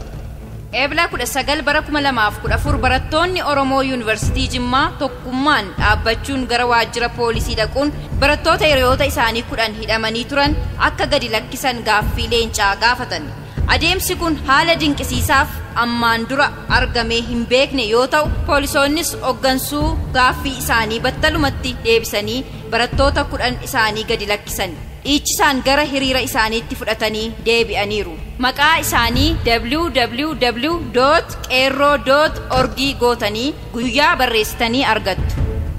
Ebla 19 bara 2014 barattoonni Oromoo Yuunivarsiitii Jimmaa tokkummaan dhaabbachuun gara waajjira poolisii dhaquun barattoota hiriyoota isaanii 10 hidhamanii turan akka gadi lakkisan gaaffii leencaa gaafatan. Adeemsi kun haala dinqisiisaaf ammaan dura argamee hin beekne yoo ta'u, poolisoonnis hoggansuu gaaffii isaanii battalumatti deebisanii barattoota 10 isaanii gadi lakkisan. Dhiichisaan gara hiriira isaaniitti fudhatanii deebi'aniiru. Maqaa isaanii www.qeerroo.org gootanii guyyaa barreessitanii argattu.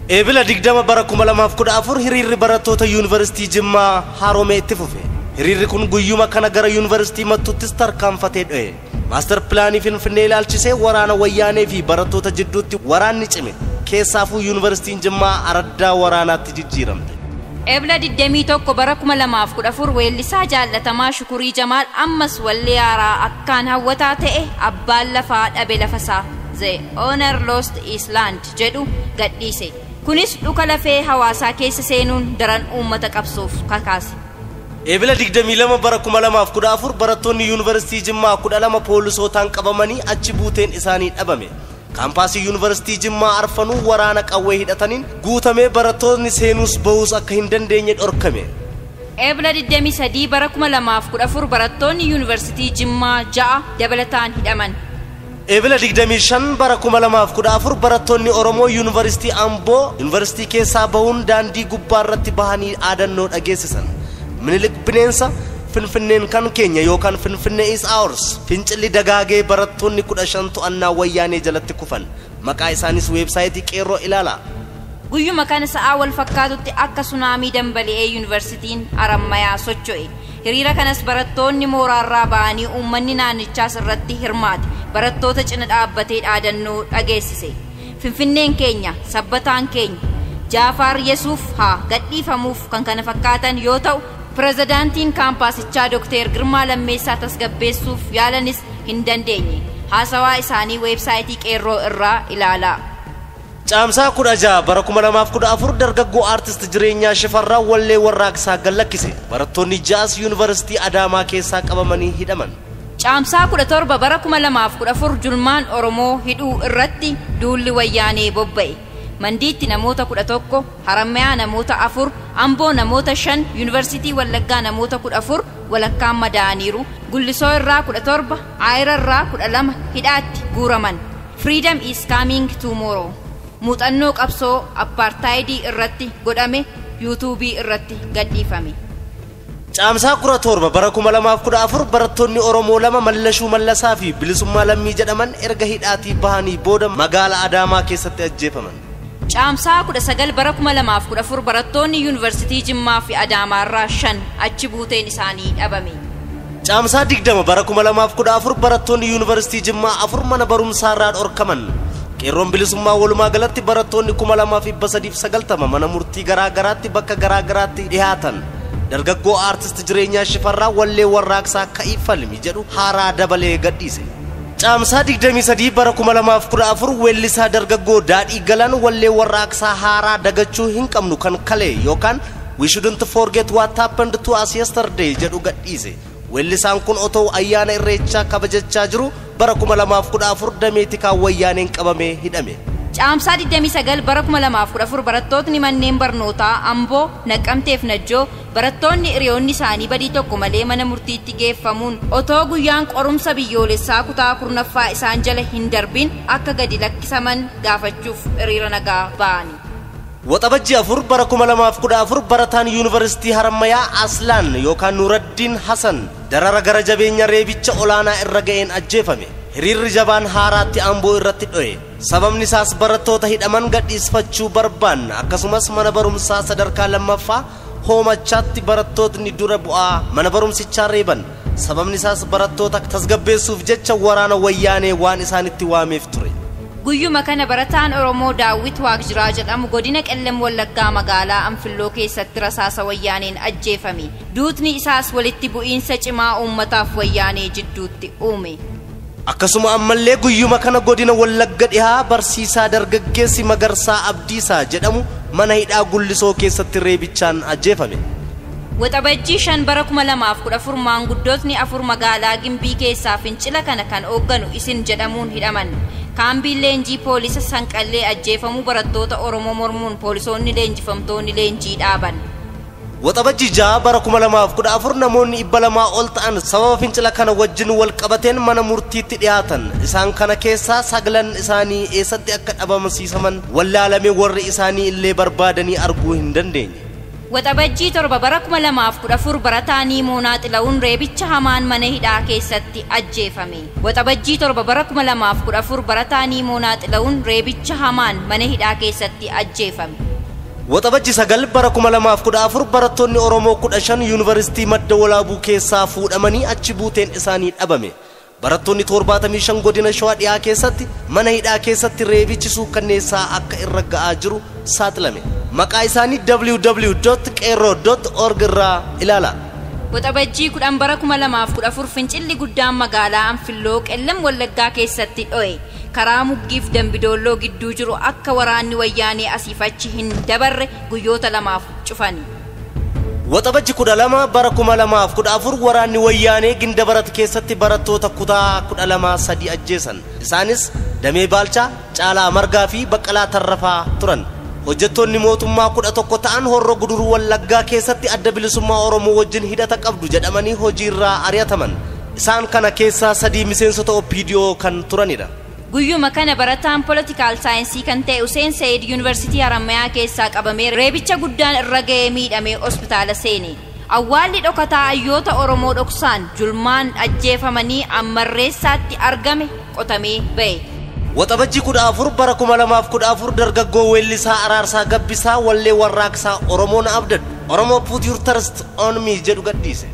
Ebila 20 bara 2014 hiriirri barattoota yuunivarsiitii Jimmaa Haroomee itti fufe. Hiriirri kun guyyuma kana gara yuunivarsiitii Mattuuttis tarkaanfatee dho'e. Maaster pilaanii Finfinnee ilaalchisee waraana wayyaanee fi barattoota jidduutti waraanni cime. Keessaafuu yuunivarsiitiin Jimmaa araddaa waraanaatti jijjiiramte. Ebla 21 bara 2014 weellisaa jaallatamaa Shukurii Jamaal ammas wallee haaraa akkaan hawwataa ta'e abbaan lafaa dhabe lafasaa The Owner Lost His Land jedhu gadhiise. Kunis dhuka lafee hawaasaa keessa seenuun daran uummata qabsuuf kakaase. Ebila 22 bara 2014 barattoonni yuunivarsiitii Jimmaa 12 poolisootaan qabamanii achi buuteen isaanii dhabame. Kaampaasii yuunivarsiitii Jimmaa arfanuu waraana qawwee hidhataniin guutamee barattoonni seenuus bahuus akka hin dandeenye dhorkame. Ebla 23 bara 2014 barattoonni yuunivarsiitii Jimmaa 6 dabalataan hidhaman. Ebila 25 bara 2014 barattoonni Oromoo yuunivarsiitii Amboo yuunivarsiitii keessaa bahuun daandii gubbaa irratti bahanii dhaadannoo dhageessisan. Minilik bineensa Finfinneen kan keenya yookaan Finfinnee is ours. Fincilli dagaagee barattoonni 15 to'annaa wayyaanee jalatti kufan. Maqaa isaanis weebsaayitii qeerroo ilaala. Guyyuma kana sa'aa wal fakkaatutti akka sunaamii dambali'ee yuunivarsiitiin Harammayaa socho'e. Hiriira kanas barattoonni mooraarraa ba'anii uummanni naannichaas irratti hirmaate. Barattoota cina dhaabbatee dhaadannoo dhageessise. Finfinneen keenya, sabbataan keenya. Jaafar Yesuuf haa gadhiifamuuf kan kana fakkaatan yoo ta'u, Pirezidaantiin kaampaasichaa Dr. Girmaa Lammeessaa tasgabbeessuuf yaalanis hin dandeenye. Haasawaa isaanii weebsaayitii qeerroo irraa ilaalaa. Caamsaa 16 bara 2014 dargaggoo aartist jireenyaa Shifarraa wallee warraaqsaa gallakkise. Barattoonni Jaas yuunivarsiitii Adaamaa keessaa qabamanii hidhaman. Caamsaa 17 bara 2014 julmaan Oromoo hidhuu irratti duulli wayyaanee bobba'e. Mandiitti namoota 11, Harammayaa namoota 4, Amboo namoota 5, yuunivarsiitii Wallaggaa namoota 14 walakkaan madaa'aniiru. Gullisoo irraa 17, Aayira irraa 12 hidhaatti guuraman. Freedom is coming tomorrow. Muuxannoo qabsoo apartaayidii irratti godhame yuutuubii irratti gadhiifame. Caamsaa 17 bara 2014 barattoonni Oromoo lama Mallashuu Mallasaa fi Bilisummaa Lammii jedhaman erga hidhaatii bahanii booda magaalaa Adaamaa keessatti ajjeefaman. Caamsaa 19 bara 2014 barattoonni yuunivarsiitii Jimmaa fi Adaamaa irraa 5 achi buuteen isaanii dhabame. Caamsaa 20 bara 2014 barattoonni yuunivarsiitii Jimmaa 4 mana barumsaa irraa dhorkaman. Qeerroon bilisummaa walumaa galatti barattoonni 2390 mana murtii garaa garaatti bakka garaa garaatti dhiyaatan. Dargaggoo aartist jireenyaa Shifarraa wallee warraaqsaa ka'ii falmi jedhu haaraa dabalee gadhiise. Caamsaa 23 bara 2014 weellisaa dargaggoo Daadhii Galaan wallee warraaqsaa haaraa dagachuu hin qabnu kan kalee yookaan we shouldn't forget what happened to us yesterday jedhu gadhiise. Weellisaan kun otoo ayyaana irreechaa kabajachaa jiru bara 2014 Dameetikaa wayyaaneen qabamee hidhame. Caamsaa 29 bara 2014 barattootni manneen barnootaa Amboo, Naqqamteef Najjoo barattoonni hiriyoonni isaanii badii tokko malee mana murtiitti geeffamuun otoo guyyaan qorumsa biyyoolessaa kutaa 10ffaa isaan jala hin darbin akka gadi lakkisaman gaafachuuf hiriira nagaa ba'ani. Waxabajjii 4 bara 2014 barataan yuunivarsiitii Harammayaa Aslaan yookaan Nuraddiin Hasan darara gara jabeenya reebicha olaanaa irra ga'een ajjeefame. Hiriirri jabaan haaraatti Amboo irratti dho'e. Sababni isaas barattoota hidhaman gadhiisfachuu barbaanna akkasumas mana barumsaa sadarkaa lammaffaa hoomachaatti barattootni dura bu'aa mana barumsichaa reeban. Sababni isaas barattoota tasgabbeessuuf jecha waraana wayyaanee waan isaanitti waameef ture. Guyyuma kana barataan Oromoo Daawit Waaqjiraa jedhamu godina Qellem Wallaggaa magaalaa Anfilloo keessatti rasaasa wayyaaneen ajjeefame. Duutni isaas walitti bu'iinsa cimaa uummataaf wayyaanee jidduutti uume. Akkasuma ammallee guyyuma kana godina Wallagga dhihaa barsiisaa dargaggeessi Magarsaa Abdiisaa jedhamu mana hidhaa Gullisoo keessatti reebichaan ajjeefame. Waxabajjii 5 bara 2014 maanguddootni 4 magaalaa Gimbii keessaa fincila kana kan hoogganu isin jedhamuun hidhaman. Kaambiin leenjii poolisa Sanqallee ajjeefamuu barattoota Oromoo mormuun poolisoonni leenjifamtoonni leenjii dhaaban. Waxabajjii 6 bara 2014 namoonni 200 ol ta'an sababa fincila kana wajjin wal qabateen mana murtiitti dhiyaatan. Isaan kana keessaa 9 isaanii eessatti akka dhabamsiisaman wallaalame warri isaanii illee barbaadanii arguu hin dandeenye. Waxabajjii 7 bara 2014 barataan Moonaa Xilawuun reebicha hamaan mana hidhaa keessatti ajjeefame. Waxabajjii 7 bara 2014 barataan Moonaa Xilawuun reebicha hamaan mana hidhaa keessatti ajjeefame. Waxabajjii 9 bara 2014 barattoonni Oromoo 15 yuunivarsiitii Madda Walaabuu keessaa fuudhamanii achi buuteen isaanii dhabame. Barattoonni 75 godina Shawaa dhiyaa keessatti mana hidhaa keessatti reebichi suukkanneessaa akka irra ga'aa jiru saaxilame. Maqaa isaanii www.qeerroo.org irraa ilaala. Waxabajjii 10 bara 2014 fincilli guddaan magaalaa Anfilloo Qellem Wallaggaa keessatti dho'e. Karaa Muggiif Dambidoolloo gidduu jiru akka waraanni wayyaanee asiif achi hin dabarre guyyoota lamaaf cufani. Waxabajjii 12 bara 2014 waraanni wayyaanee Gindabarat keessatti barattoota kutaa 12 ajjeesan. Isaanis Damee Baalchaa, Caalaa Margaa fi Baqqalaa Tarrafaa turan. Hojjettoonni mootummaa 11 ta'an Horroo Guduruu Wallaggaa keessatti adda bilisummaa Oromoo wajjin hidhata qabdu jedhamanii hojiirraa ari'ataman. Isaan kana keessaa 3 miseensota OPDO kan turanidha. Guyyuma kana barataan political science kan ta'e Hussein Said University Harammayaa keessaa qabamee reebicha guddaan irra ga'ee miidhamee hospitaala seene. Awwaalli dhokataa hayyoota Oromoo dhoksaan julmaan ajjeefamanii ammarreessaatti argame qotamee ba'e. Waxabajjii 14 bara 2014 dargaggoo weellisaa Araarsaa Gabbisaa wallee warraaqsaa Oromoon abdadhu Oromoo put your trust on me jedhu gadhiise.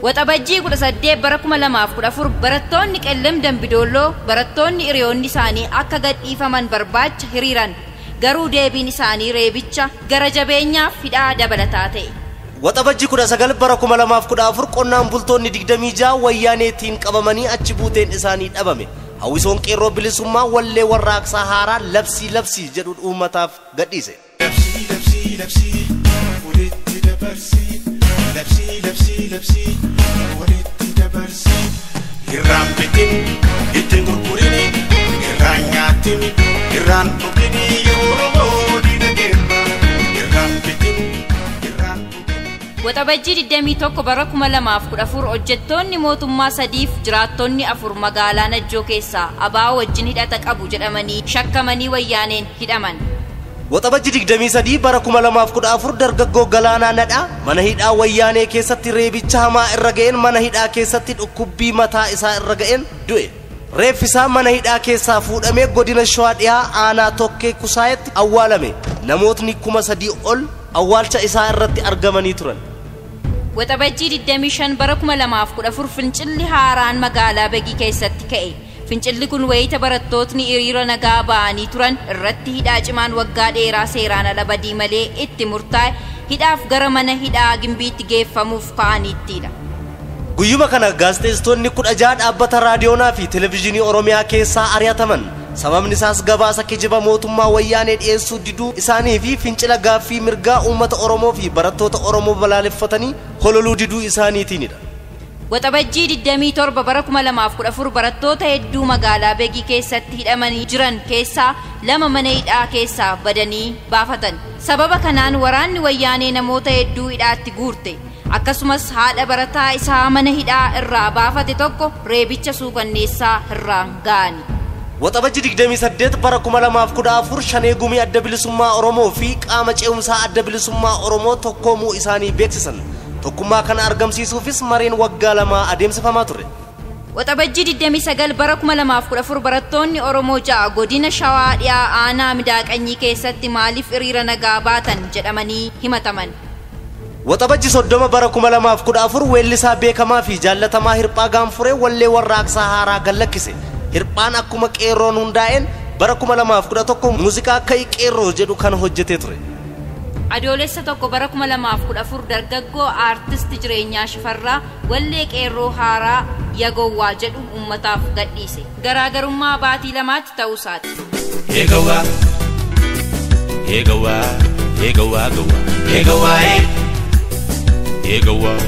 Waxabajjii 18 bara 2014 barattoonni Qellem Dambidoolloo barattoonni hiriyoonni isaanii akka gadhiifaman barbaacha hiriiran. Garuu deebiin isaanii reebicha gara jabeenyaaf hidhaa dabalataa ta'e. Waxabajjii 19 bara 2014 qonnaan bultoonni 26 wayyaaneetiin qabamanii achi buuteen isaanii dhabame. Hawwisoon qeerroo bilisummaa wallee warraaqsaa haaraa labsii jedhu uummataaf gadhiise. Labsii walitti dabarsii labsii walitti dabarsii irraan bitin ittiin gurgurini irraan nyaatini irraan dhugini Oromoo diinageerra irraan bitin irraan dhugini. Waxabajjii 21 bara 2014 hojjettoonni mootummaa 3f jiraattonni 4 magaalaa Najjoo keessaa abaa wajjin hidhata qabu jedhamanii shakkamanii wayyaaneen hidhaman. Waxabajjii 23 bara 2014 dargaggoo Galaanaa Nadhaa mana hidhaa wayyaanee keessatti reebicha hamaa irra ga'een mana hidhaa keessatti dhukkubbii mataa isaa irra ga'een du'e. Reeffi isaa mana hidhaa keessaa fuudhamee godina Shawaa dhiyaa aanaa Tokkee Kusaayetti awwaalame. Namootni 3,000 ol awwaalcha isaa irratti argamanii turan. Waxabajjii 25 bara 2014 fincilli haaraan magaalaa Begii keessatti ka'e. Fincilli kun wayita barattootni hiriira nagaa ba'anii turan irratti hidhaa cimaan waggaa dheeraa seeraan ala badii malee itti murtaa'e hidhaaf gara mana hidhaa Gimbiitti geeffamuuf ka'aniittidha. Guyyuma kana gaazexeessitoonni 16 dhaabbata raadiyoonaa fi televezyiinii Oromiyaa keessaa ari'ataman. Sababni isaas gabaasa kijiba mootummaa wayyaanee dhiyeessuu diduu isaanii fi fincila gaaffii mirgaa uummata Oromoo fi barattoota Oromoo balaaleffatanii hololuu diduu isaaniitiinidha. Waxabajjii 27 bara 2014 barattoota hedduu magaalaa Beegii keessatti hidhamanii jiran keessaa 2 mana hidhaa keessaa badanii baafatan. Sababa kanaan waraanni wayyaanee namoota hedduu hidhaatti guurte. Akkasumas haadha barataa isaa mana hidhaa irraa baafate tokko reebicha suukanneessaa irraan ga'ani. Waxabajjii 28 bara 2014 shanee gumii adda bilisummaa Oromoo fi qaama ce'umsaa adda bilisummaa Oromoo tokkoomuu isaanii beeksisan. Tokkummaa kana argamsiisuufis mareen waggaa 2 adeemsifamaa ture. Waxabajjii 29 bara 2014 barattoonni Oromoo 6 godina Shawaa Dhiyaa aanaa Midaaqanyii keessatti maaliif hiriira nagaa baatan jedhamanii himataman. Waxabajjii 30 bara 2014 weellisaa beekamaa fi jaallatamaa Hirphaa Gaanfuree wallee warraaqsaa haaraa gallakkise. Hirphaan akkuma qeerroon hundaa'een bara 2011 muuziqaa akka qeerroo jedhu kan hojjetee ture. Adoolessa tokko bara 2014 dargaggoo aartist jireenyaa Shifarraa wallee qeerroo haaraa Yagowwaa jedhu ummataaf gadhiise. Garaagarummaa baatii lamaatti ta'uusaati. Yegowwaa Yegowwaa Yegowwaa Yegowwaa Yegowwaa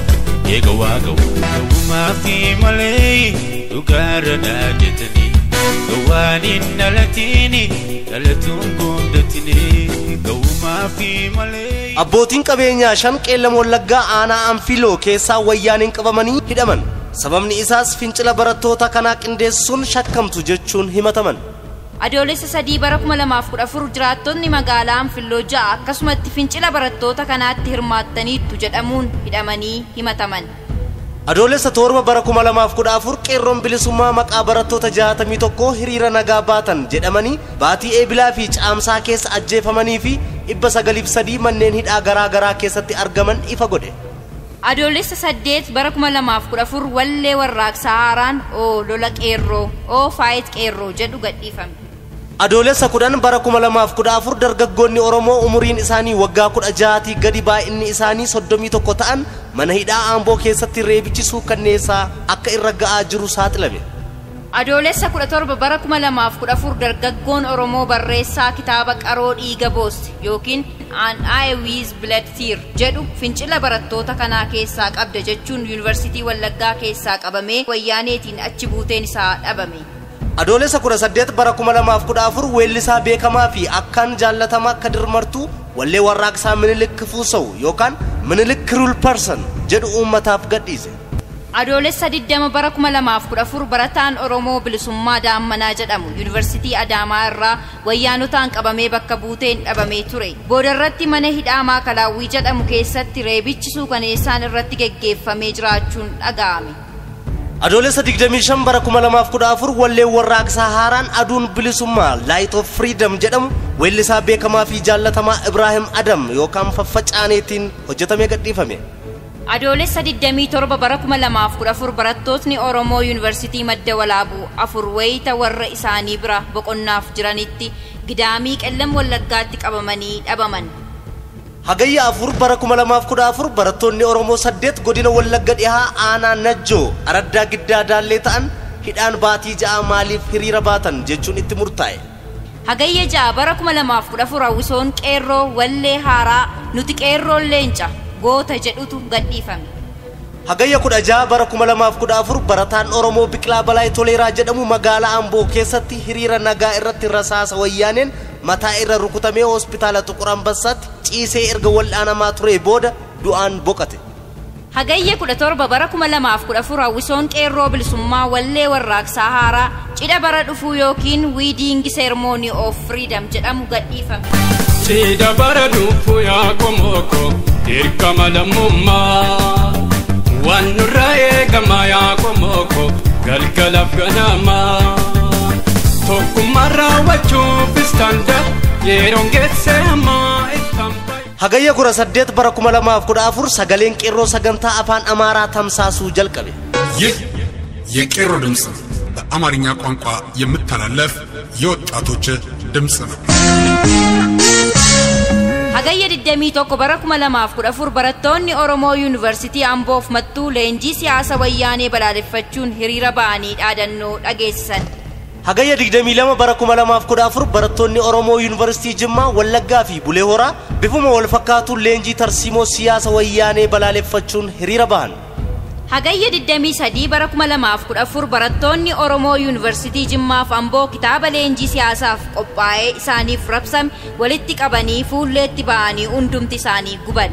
Yegowwaa Gowwaa fi malee dhugaara dhaadhatanii gowwaanin dhalatini dhalatuun goondatini gowwaa fi malee. Abbootiin qabeenyaa 5 qeellam wallaggaa aanaa Anfiloo keessaa wayyaaniin qabamanii hidhaman. Sababni isaas fincila barattoota kanaa qindeessuun shakkamtu jechuun himataman. Adoolessa 3 bara 2014 jiraattonni magaalaa Anfiloo 6 akkasumatti fincila barattoota kanaatti hirmaattaniitu jedhamuun hidhamanii himataman. Adoolessa 7 bara 2014 qeerroon bilisummaa maqaa barattoota 61 hiriira nagaa baatan jedhamanii baatii eebilaa fi caamsaa keessa ajjeefamanii fi 903 manneen hidhaa garaa keessatti argaman ifa godhe. Adoolessa 8 bara 2014 wallee warraaqsaa haaraan lola qeerroo faayit qeerroo jedhu gadhiifame. Adoolessa 10 bara 2014 dargaggoonni Oromoo umuriin isaanii waggaa 16 gadi baay'inni isaanii 31 ta'an mana hidhaa Amboo keessatti reebichi suukanneessaa akka irra ga'aa jiru saaxilame. Adoolessa 17 bara 2014 dargaggoon Oromoo barreessaa kitaaba qaroo dhiiga boosse yookiin An Eye with Blood Tear jedhu fincila barattoota kanaa keessaa qabda jechuun yuunivarsiitii Wallaggaa keessaa qabamee wayyaaneetiin achi buuteen isaa dhabame. Adoolessa 18 bara 2014 weellisaa beekamaa fi akkaan jaallatamaa Kadir Martuu wallee warraaqsaa Minilik Fuusaw yookaan Minilik Rule Person jedhu uummataaf gadhiise. Adoolessa 20 bara 2014 barataan Oromoo Bilisummaa Daammanaa jedhamu yuunivarsiitii Adaamaa irraa wayyaanotaan qabamee bakka buuteen dhabamee ture. Boodarratti mana hidhaa Maakalaawwii jedhamu keessatti reebichi suukaneessaan irratti geggeeffamee jiraachuun dhaga'ame. Adoolessa 25 bara 2014 wallee warraaqsaa haaraan aduun bilisummaa Light of Freedom jedhamu weellisaa beekamaa fi jaallatamaa Ibrahim Adam yookaan faffacaaneetiin hojjetamee gadhiifame. Adoolessa 27 bara 2014 barattootni Oromoo yuunivarsiitii Madda Walaabuu 4 wayita warra isaanii bira boqonnaaf jiranitti gidaamii qellam wallaggaatti qabamanii dhabaman. Hagayya 4 bara 2014 barattoonni Oromoo 8 godina Wallagga dhihaa aanaa Najjoo araddaa giddaa daallee ta'an hidhaan baatii 6 maaliif hiriira baatan jechuun itti murtaa'e. Hagayya 6 bara 2014 hawwisoon qeerroo wallee haaraa nuti qeerroon leenca goota jedhutu gadhiifame. Hagayya 16 bara 2014 barataan Oromoo Biqilaa Balaay Toleeraa jedhamu magaalaa Amboo keessatti hiriira nagaa irratti rasaasa wayyaaneen mataa irra rukutamee hospitaala Xuqur Ambassaatti ciisee erga wal'aanamaa ture booda du'aan boqate. Hagayya 17 bara 2014 hawwisoon qeerroo bilisummaa wallee warraaqsaa haaraa cidha bara dhufuu yookiin Wedding Ceremony of Freedom jedhamu gadhiifame. Cidha bara dhufuu yaa komoko dirqama lammummaa waan nurraa eegama yaa komoko galgalaaf ganamaa tokkummaa raawwachuuf istaandar yeroon geesseemaa istaambaa. Hagayya 18 bara 2014 sagaleen qeerroo sagantaa afaan Amaaraa tamsaasuu jalqabe. ይህ የቄሮ ድምጽ በአማርኛ ቋንቋ የሚተላለፍ የወጣቶች ድምጽ ነው። Hagayya 21 bara 2014 barattoonni Oromoo yuunivarsiitii Amboof mattuu leenjii siyaasa wayyaanee balaaleffachuun hiriira ba'anii dhaadannoo dhageessisan. Hagayya 22 bara 2014 barattoonni Oromoo yuunivarsiitii Jimmaa Wallaggaa fi Bulee Horaa bifuma wal fakkaatuun leenjii tarsiimoo siyaasa wayyaanee balaaleffachuun hiriira ba'an. Hagayya 23 bara 2014 barattoonni Oromoo Yuunivarsiitii Jimmaaf Amboo kitaaba leenjii siyaasaaf qophaa'ee isaaniif rabsame walitti qabanii fuulleetti ba'anii hundumti isaanii guban.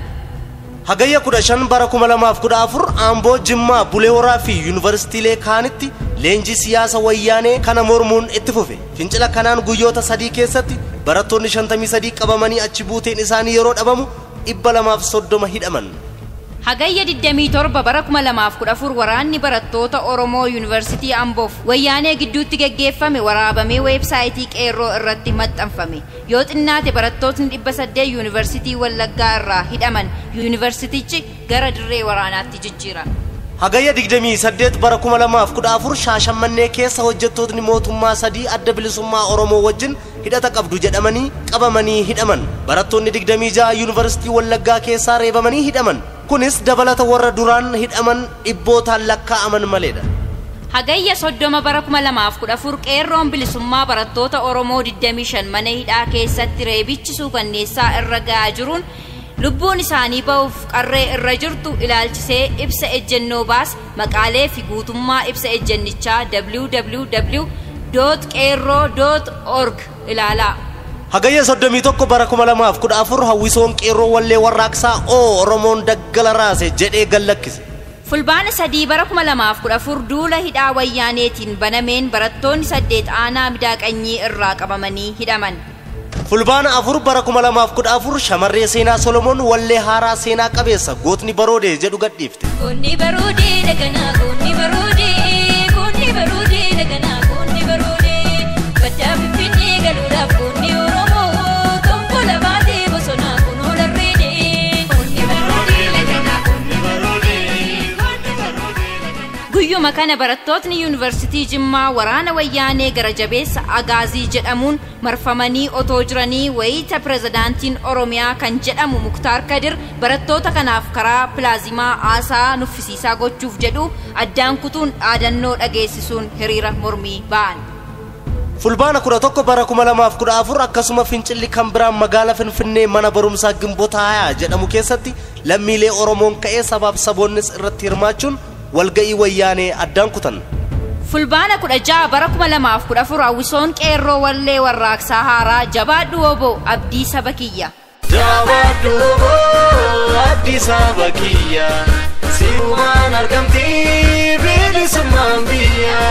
Hagayya 15 bara 2014 Amboo Jimmaa Bulee Horaa fi Yuunivarsiitiilee kaanitti leenjii siyaasa wayyaanee kana mormuun itti fufe. Fincila kanaan guyyoota 3 keessatti barattoonni 53 qabamanii achi buuteen isaanii yeroo dhabamu 230 hidhaman. Hagayya 27 bara 2014 waraanni barattoota Oromoo Yuunivarsiitii Amboof wayyaanee gidduutti geggeeffame waraabamee weebsaayitii qeerroo irratti maxxanfame. Yoo xinnaate barattootni 800 Yuunivarsiitii Wallaggaa irraa hidhaman yuunivarsiitichi gara dirree waraanaatti jijjiirame. Hagayya 28 bara 2014 Shaashamannee keessa hojjettootni mootummaa 3 adda bilisummaa Oromoo wajjin hidhata qabdu jedhamanii qabamanii hidhaman. Barattoonni 26 Yuunivarsiitii Wallaggaa keessaa reebamanii hidhaman. Kunis dabalata warra duraan hidhaman dhibbootaan lakkaa'aman maleedha. Hagayya 30 bara 2014 qeerroon bilisummaa barattoota Oromoo 25 mana hidhaa keessatti reebichi suukanneessaa irra ga'aa jiruun lubbuun isaanii ba'uuf qarree irra jirtu ilaalchisee ibsa ejjennoo baase maqaalee fi guutummaa ibsa ejjennichaa www.qeerroo.org ilaalaa. Hagayya 31 bara 2014 hawwisoon qeerroo wallee warraaqsaa Oromoon daggala raase jedhee gallakkise. Fulbaana 3 bara 2014 duula hidhaa wayyaaneetiin banameen barattoonni 8 aanaa midaaqanyii irraa qabamanii hidhaman. Fulbaana 4 bara 2014 shamarree seenaa Solomoon wallee haaraa seenaa qabeessa gootni baroodee jedhu gadhiifte. Gootni baroodee daganaa gootni baroodee daganaa gootni baroodee baddaa Finfinnee galuudhaaf gootni Oromoo tombola baatee bosonaa kunoo larreedee gootni baroodee daganaa gootni baroodee. Guyyuma kana barattootni Yuunivarsiitii Jimmaa waraana wayyaanee gara jabeessa Agaazii jedhamuun marfamanii otoo jiranii wayita pirezidaantiin Oromiyaa kan jedhamu Muktaar Kadir barattoota kanaaf karaa pilaazimaa aasaa nuffisiisaa gochuuf jedhu addaan kutuun dhaadannoo dhageessisuun hiriira mormii ba'an. Fulbaana 11 bara 2014 akkasuma fincilli kan biraan magaalaa Finfinnee mana barumsaa Gimboota 20 jedhamu keessatti lammiilee Oromoon ka'ee sabaaf sabonnis irratti hirmaachuun walga'ii wayyaanee addaan kutan. Fulbaana 16 bara 2014 hawwisoon qeerroo wallee warraaqsaa haaraa jabaadhu obbo Abdii Sabakiyya. Jabaadhu obbo Abdii Sabakiyya sirumaan argamtii bilisummaan biyya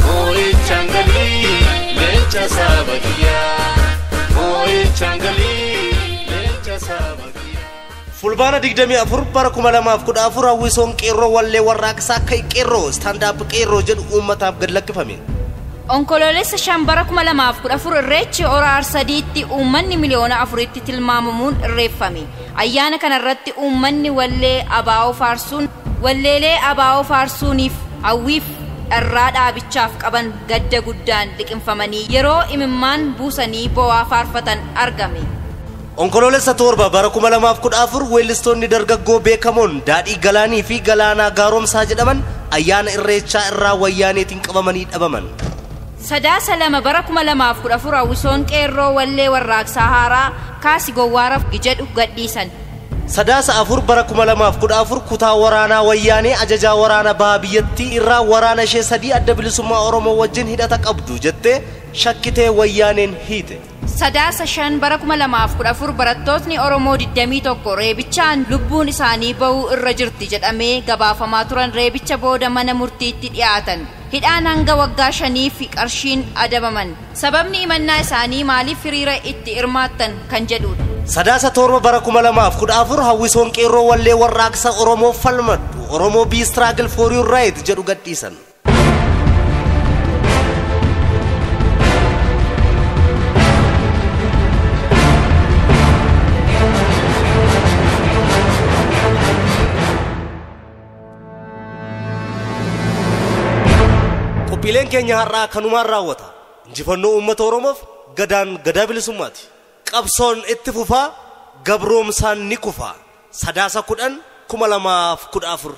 moo'ichaan galii leenca Sabakiyya moo'ichaan galii leenca Sabakiyya. Fulbaana 24 bara 2014 hawwisoon qeerroo wallee warraaqsaa kai qeerroo stand-up qeerroo jedhu uummataaf gad lakkifame. Onkoloolessa 5 bara 2014 irreechi hora Arsadiitti uummanni miliyoona 4tti tilmaamamuun irreeffame. Ayyaana kanarratti uummanni wallee abaa'oo faarsuun walleelee abaa'oo faarsuuniif hawwiif dharraa dhaabichaaf qaban gadda guddaan liqinfamanii yeroo imimmaan buusanii bo'aa faarfatan argame. Onkoloolessa 7 bara 2014 weellistoonni dargaggoo beekamoon daadhii galaanii fi galaanaa gaaromsaa jedhaman ayyaana irreechaa irraa wayyaaneetiin qabamanii dhabaman. Sadaasa 2 bara 2014 hawwisoon qeerroo wallee warraaqsaa haaraa kaasi gowwaaraaf jedhu gadhiisan. Sadaasa 4 bara 2014 kutaa waraanaa wayyaanee ajajaa waraana baha biyyattii irraa waraana ishee 3 adda bilisummaa Oromoo wajjin hidhata qabdu jettee shakkitee wayyaaneen hiite. Sadaasa 5 bara 2014 barattootni Oromoo 21 reebichaan lubbuun isaanii ba'uu irra jirti jedhamee gabaafamaa turan reebicha booda mana murtiitti dhiyaatan. Hidhaan hanga waggaa 5 fi qarshiin adabaman. Sababni imannaa isaanii maaliif hiriira itti hirmaattan kan jedhudha. Sadaasa 7 bara 2014 hawwisoon qeerroo wallee warraaqsa Oromoo falmadhu Oromoo be struggle for your right jedhu gadhiisan. Qophiileen keenya har'aa kanumaan raawwata. Injifannoo uummata Oromoof gadaan gadaa bilisummaati. Qabsoon itti fufaa gabroomsaan ni kufaa. Sadaasa 10 2014